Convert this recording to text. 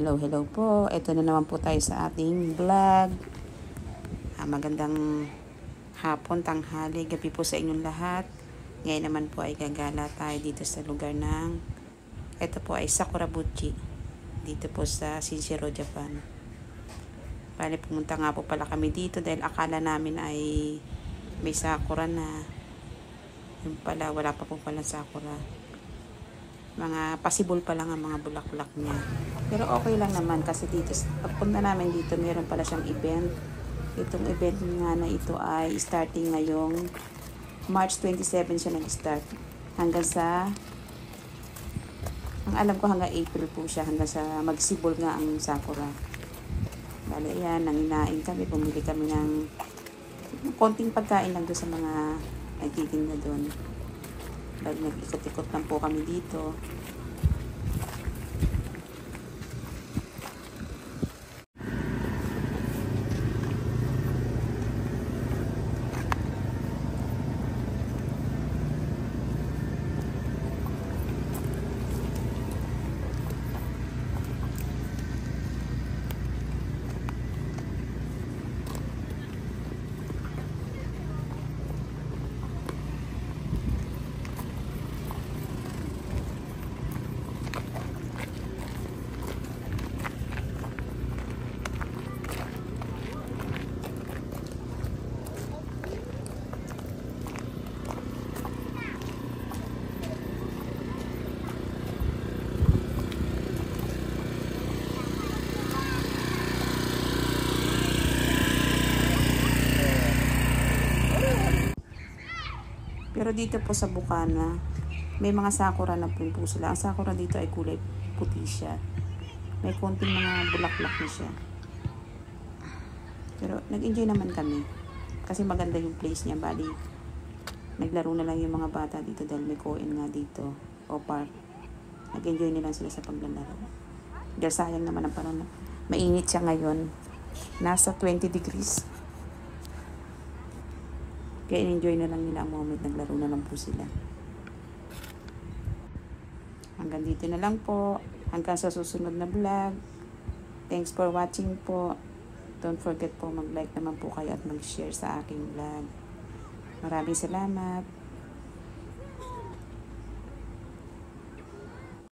Hello po. Ito na naman po tayo sa ating vlog. Magandang hapon, tanghali, gabi po sa inyong lahat. Ngayon naman po ay gagala tayo dito sa lugar ng ito po ay Sakurabuchi. Dito po sa Shinseiro, Japan. Bale, pumunta nga po pala kami dito dahil akala namin ay may sakura na. Yung pala, wala pa po pala sakura. Mga possible pa lang ang mga bulaklak niya. Pero okay lang naman kasi dito, pagpunta namin dito, meron pala siyang event. Itong event nga na ito ay starting ngayong March 27 siya nag-start. Hanggang sa, ang alam ko hanggang April po siya, hanggang sa magsibol nga ang sakura. Bale, yan, nanginain kami, bumili kami ng konting pagkain lang doon sa mga nagtitinda doon. Bali, nag-ikot-ikot lang po kami dito. Pero dito po sa Bukana, may mga sakura na po sila. Ang sakura dito ay kulay puti siya. May konting mga bulaklak na siya. Pero nag-enjoy naman kami. Kasi maganda yung place niya. Bali, naglaro na lang yung mga bata dito dahil may koin nga dito. O park. Nag-enjoy nila sila sa paglalaro. Dahil sayang naman ang panahon. Mainit siya ngayon. Nasa 20 degrees. Kaya enjoy na lang nila ang moment. Naglaro na lang po sila. Hanggang dito na lang po. Hanggang sa susunod na vlog. Thanks for watching po. Don't forget po mag-like naman po kayo at mag-share sa aking vlog. Maraming salamat.